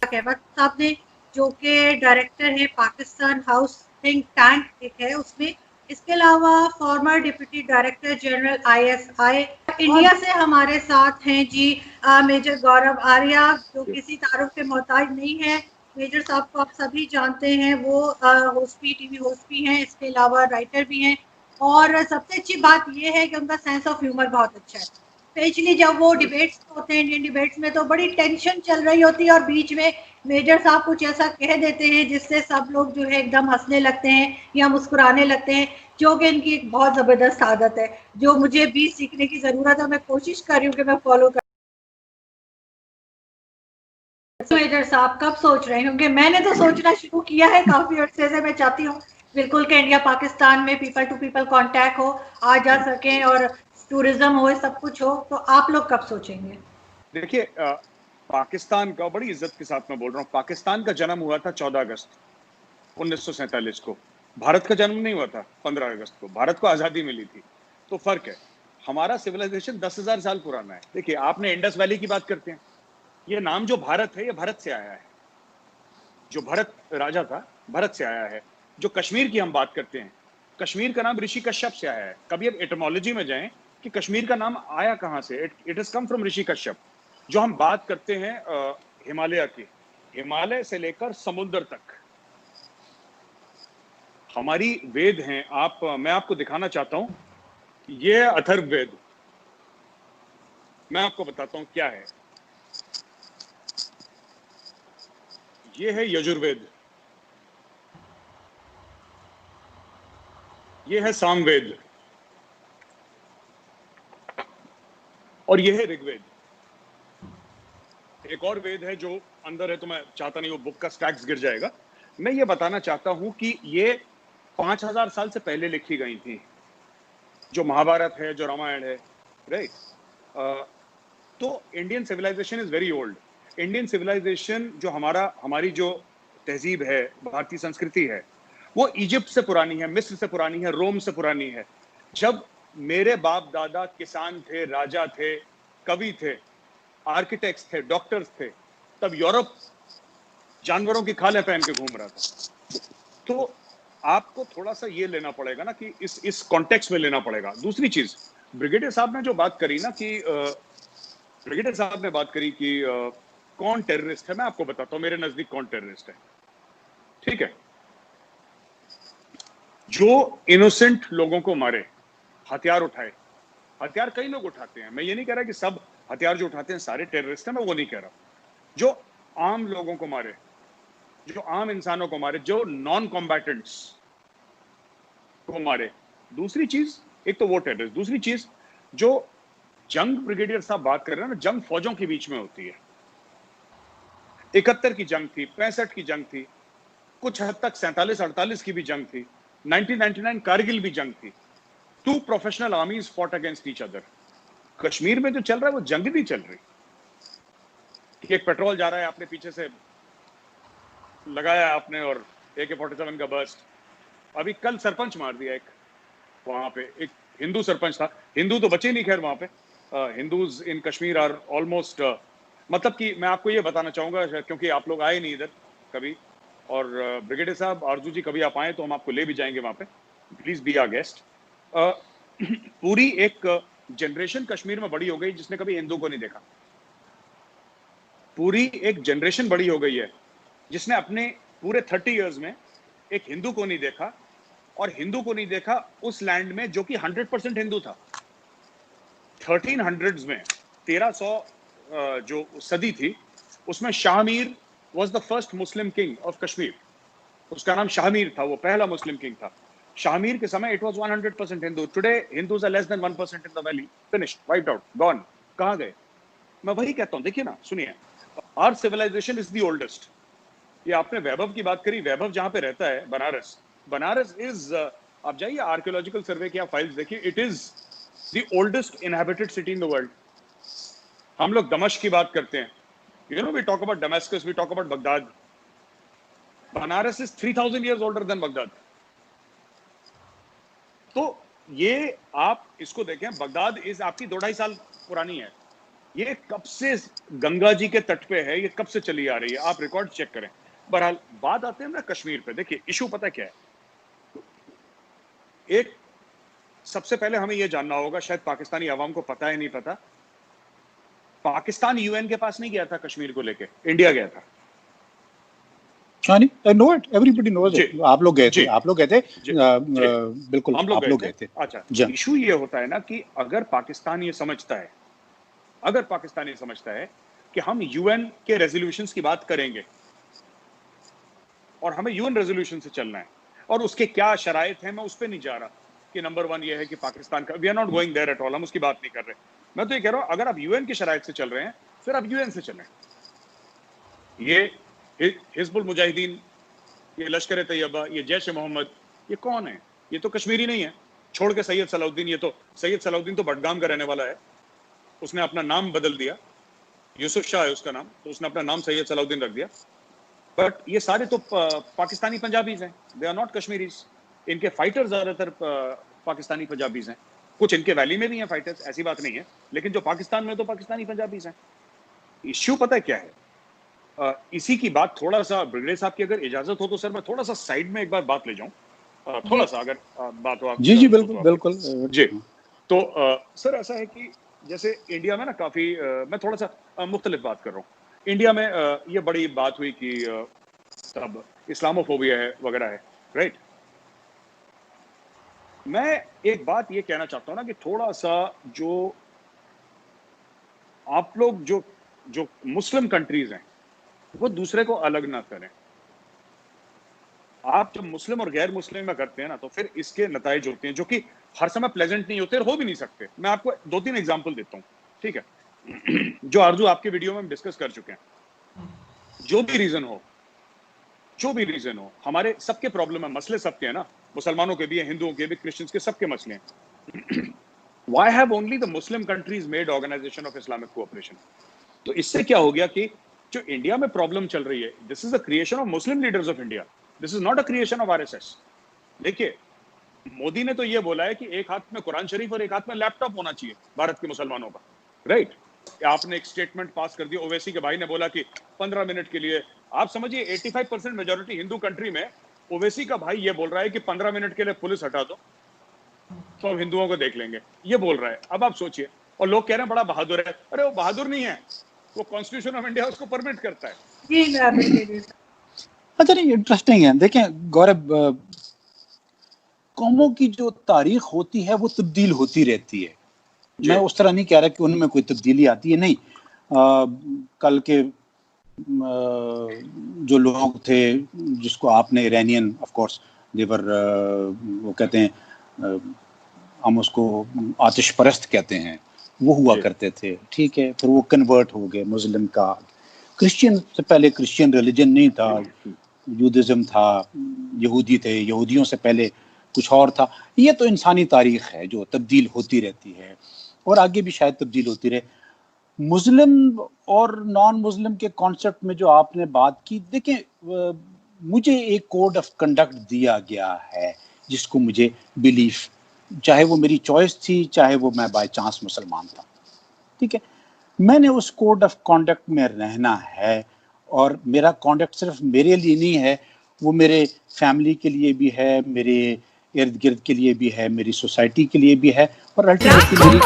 कहवत साहब ने, जो कि डायरेक्टर है पाकिस्तान हाउस थिंक टैंक एक है उसमें। इसके अलावा farmer deputy director general ISI India से हमारे साथ हैं जी मेजर गौरव आर्या, जो किसी तारुफ के मोहताज नहीं है। मेजर साहब को आप सभी जानते हैं, वो होस्ट भी, टीवी होस्ट भी हैं, इसके अलावा राइटर भी हैं। और सबसे अच्छी बात यह है कि उनका सेंस ऑफ ह्यूमर बहुत अच्छा है। स्पेशली जब वो डिबेट्स होते हैं, इंडियन डिबेट्स में, तो बड़ी टेंशन चल रही होती है और बीच में मेजर साहब कुछ ऐसा कह देते हैं जिससे सब लोग जो है एकदम हंसने लगते हैं या मुस्कुराने लगते हैं, जो कि इनकी एक बहुत जबरदस्त आदत है, जो मुझे भी सीखने की जरूरत है। मैं कोशिश कर रही हूँ कि मैं फॉलो कर। मेजर साहब कब सोच रहे हैं? क्योंकि मैंने तो सोचना शुरू किया है काफी अरसे से। मैं चाहती हूँ बिल्कुल कि इंडिया पाकिस्तान में पीपल टू पीपल कांटेक्ट हो, आ जा सके और टूरिज्म हो, सब कुछ हो। तो आप लोग कब सोचेंगे? देखिए, पाकिस्तान का, बड़ी इज्जत के साथ मैं बोल रहा हूँ, पाकिस्तान का जन्म हुआ था 14 अगस्त 1947 को। भारत का जन्म नहीं हुआ था 15 अगस्त को। भारत को आजादी मिली थी, तो फर्क है। हमारा सिविलाइजेशन 10,000 साल पुराना है। देखिए, आपने इंडस वैली की बात करते हैं, ये नाम जो भारत है, ये भारत से आया है। जो भरत राजा था, भरत से आया है। जो कश्मीर की हम बात करते हैं, कश्मीर का नाम ऋषि कश्यप से आया है। कभी अब एटमोलॉजी में जाएं कि कश्मीर का नाम आया कहां से। इट इज कम फ्रॉम ऋषि कश्यप। जो हम बात करते हैं हिमालय की, हिमालय से लेकर समुद्र तक हमारी वेद हैं। मैं आपको दिखाना चाहता हूं, ये अथर्ववेद। मैं आपको बताता हूं क्या है। ये है यजुर्वेद, ये है सामवेद, और ये है ऋग्वेद। एक और वेद है जो अंदर है, तो मैं चाहता नहीं वो बुक का स्टैक्स गिर जाएगा। मैं ये बताना चाहता हूं कि ये 5,000 साल से पहले लिखी गई थी। जो महाभारत है, जो रामायण है, राइट। तो Indian civilization is very old. Indian civilization जो हमारी जो तहजीब है, भारतीय संस्कृति है, वो इजिप्ट से पुरानी है, मिस्र से पुरानी है, रोम से पुरानी है। जब मेरे बाप दादा किसान थे, राजा थे, कवि थे, आर्किटेक्ट्स थे, डॉक्टर्स थे, तब यूरोप जानवरों की खालें पहन के घूम रहा था। तो आपको थोड़ा सा ये लेना पड़ेगा ना कि इस कॉन्टेक्स्ट में लेना पड़ेगा। दूसरी चीज, ब्रिगेडियर साहब ने जो बात करी ना कि ब्रिगेडियर साहब ने बात करी कि कौन टेररिस्ट है। मैं आपको बताता हूं मेरे नजदीक कौन टेररिस्ट है। ठीक है, जो इनोसेंट लोगों को मारे, हथियार उठाए। हथियार कई लोग उठाते हैं, मैं ये नहीं कह रहा कि सब हथियार जो उठाते हैं सारे टेररिस्ट हैं, मैं वो नहीं कह रहा। जो आम लोगों को मारे, जो आम इंसानों को मारे, जो नॉन कॉम्बैटेंट्स को मारे। दूसरी चीज, एक तो वो टेररिस्ट, दूसरी चीज जो जंग ब्रिगेडियर साहब बात कर रहे हैं ना, जंग फौजों के बीच में होती है। 71 की जंग थी, 65 की जंग थी, कुछ हद तक 47-48 की भी जंग थी, 1999 कारगिल भी जंग थी। Two professional armies fought against each other. Kashmir में जो चल रहा है वो जंग नहीं चल रही। एक पेट्रोल जा रहा है, आपने पीछे से लगाया आपने, और AK-47 का बर्स्ट। अभी कल सरपंच मार दिया एक, वहां पे एक हिंदू सरपंच था। हिंदू तो बचे नहीं खैर वहां पे। Hindus in Kashmir are almost, मतलब कि मैं आपको ये बताना चाहूंगा, क्योंकि आप लोग आए नहीं इधर कभी, और ब्रिगेडियर साहब, आरजू जी, कभी आप आए तो हम आपको ले भी जाएंगे वहां पे। Please be our guest. पूरी एक जनरेशन कश्मीर में बड़ी हो गई जिसने कभी हिंदू को नहीं देखा। पूरी एक जनरेशन बड़ी हो गई है जिसने अपने पूरे 30 इयर्स में एक हिंदू को नहीं देखा, और हिंदू को नहीं देखा उस लैंड में जो कि 100% हिंदू था। 1300s में, 1300 जो सदी थी, उसमें Shahmir was the first Muslim king of Kashmir. उसका नाम शाहमीर था, वो पहला मुस्लिम किंग था। शाहमीर के समय it was 100% Hindu. Today Hindus are less than 1% in the valley, finished, wiped out, gone. कहां गए? मैं वही कहता हूं, देखिए ना, सुनिए, our civilization is the oldest. ये आपने वैभव की बात करी, वैभव जहां पे रहता है, बनारस, बनारस इज, आप जाइए आर्कियोलॉजिकल सर्वे की आप फाइल्स देखिए, it is the oldest inhabited city in the world. हम लोग दमश्क की बात करते हैं, you know, we talk about Damascus, we talk about Baghdad. Banaras is 3000 years older than Baghdad. तो ये आप इसको देखें, बगदाद इज आपकी 2-2.5 साल पुरानी है, ये कब से गंगा जी के तट पे है, ये कब से चली आ रही है, आप रिकॉर्ड चेक करें। बहरहाल बात आते हैं ना कश्मीर पे। देखिए इशू पता क्या है, एक सबसे पहले हमें यह जानना होगा, शायद पाकिस्तानी अवाम को पता है नहीं पता, पाकिस्तान यूएन के पास नहीं गया था कश्मीर को लेके, इंडिया गया था। हाँ नहीं, I know it, everybody knows it. आप लोग गए थे, बिल्कुल हम लोग गए थे। अच्छा, इशू ये होता है ना कि अगर पाकिस्तान ये समझता है, अगर पाकिस्तान ये समझता है कि हम यूएन के रेजोल्यूशंस की बात करेंगे और हमें यूएन रेजोल्यूशन से चलना है, और उसके क्या शराइत हैं मैं उस पर नहीं जा रहा कि नंबर 1 ये है कि पाकिस्तान का, we are not going there at all, हम उसकी बात नहीं कर रहे। मैं तो ये कह रहा हूं अगर आप यूएन की शराइत से चल रहे हैं फिर आप यूएन से चलें। ये हिजबुल मुजाहिदीन, ये लश्कर तैयबा, ये जैश ए मोहम्मद, ये कौन है? ये तो कश्मीरी नहीं है, छोड़ के सैयद सलाउद्दीन। ये तो सैयद सलाउद्दीन तो बडगाम का रहने वाला है, उसने अपना नाम बदल दिया, यूसुफ शाह है उसका नाम, तो उसने अपना नाम सैयद सलाउद्दीन रख दिया। बट ये सारे तो पाकिस्तानी पंजाबीज हैं, दे आर नॉट कश्मीरीज। इनके फाइटर्स ज्यादातर पाकिस्तानी पंजाबीज हैं, कुछ इनके वैली में भी हैं फाइटर्स, ऐसी बात नहीं है, लेकिन जो पाकिस्तान में तो पाकिस्तानी पंजाबीज हैं। इश्यू पता है क्या है? इसी की बात थोड़ा सा, ब्रिगेडियर साहब की अगर इजाजत हो तो सर मैं थोड़ा सा साइड में एक बार बात ले जाऊं, थोड़ा सा अगर बात हो। जी बिल्कुल बिल्कुल जी। तो सर ऐसा है कि जैसे इंडिया में ना काफी, मैं थोड़ा सा मुख्तलिफ बात कर रहा हूँ। इंडिया में ये बड़ी बात हुई कि सब इस्लामोफोबिया है वगैरह है, राइट। मैं एक बात ये कहना चाहता हूँ ना कि थोड़ा सा जो आप लोग जो मुस्लिम कंट्रीज हैं वो दूसरे को अलग ना करें। आप जब मुस्लिम और गैर मुस्लिम में करते हैं ना तो फिर इसके नताइज होते हैं जो कि हर समय प्लेजेंट नहीं होते और हो भी नहीं सकते। मैं आपको 2-3 एग्जांपल देता हूं, ठीक है, जो आरजू आपके वीडियो में हम डिस्कस कर चुके हैं। जो भी रीजन हो, हमारे सबके प्रॉब्लम है, मसले सबके हैं ना, मुसलमानों के भी हैं, हिंदुओं के भी, क्रिश्चियंस के, सबके मसले हैं। Why have only the Muslim countries made Organisation of Islamic Cooperation? तो इससे क्या हो गया कि जो इंडिया में प्रॉब्लम चल रही है, this is the creation of Muslim leaders of India, this is not a creation of RSS. देखिए मोदी ने तो ये बोला है कि एक हाथ में कुरान शरीफ और एक हाथ में लैपटॉप होना चाहिए भारत के मुसलमानों का, राइट। आपने एक स्टेटमेंट पास कर दिया, ओवैसी के भाई ने बोला कि 15 मिनट के लिए, आप समझिए 85% मेजोरिटी हिंदू कंट्री में ओवैसी का भाई ये बोल रहा है कि 15 मिनट के लिए पुलिस हटा दो तो हम हिंदुओं को देख लेंगे, ये बोल रहा है। अब आप सोचिए, और लोग कह रहे हैं बड़ा बहादुर है। अरे वो बहादुर नहीं है, वो कॉन्स्टिट्यूशन ऑफ इंडिया उसको परमिट करता है। अच्छा नहीं, इंटरेस्टिंग है। देखें गौरव, कौमों की जो तारीख होती है वो तब्दील होती रहती है। मैं उस तरह नहीं कह रहा कि उनमें कोई तब्दीली आती है, नहीं। कल के जो लोग थे जिसको आपने इरानियन, ऑफ कोर्स देवर, वो कहते हैं, हम उसको आतिश परस्त कहते हैं, वो हुआ करते थे, ठीक है। फिर वो कन्वर्ट हो गए मुस्लिम का। क्रिश्चियन से पहले क्रिश्चियन रिलीजन नहीं था, यूदिज्म था, यहूदी थे, यहूदियों से पहले कुछ और था। ये तो इंसानी तारीख है जो तब्दील होती रहती है और आगे भी शायद तब्दील होती रहे। मुस्लिम और नॉन मुस्लिम के कॉन्सेप्ट में जो आपने बात की, देखें मुझे एक कोड ऑफ कंडक्ट दिया गया है जिसको मुझे बिलीफ, चाहे वो मेरी चॉइस थी, चाहे वो मैं बाय चांस मुसलमान था, ठीक है, मैंने उस कोड ऑफ कंडक्ट में रहना है। और मेरा कंडक्ट सिर्फ मेरे लिए नहीं है, वो मेरे फैमिली के लिए भी है, मेरे इर्द गिर्द के लिए भी है, मेरी सोसाइटी के लिए भी है, और अल्टीमेटली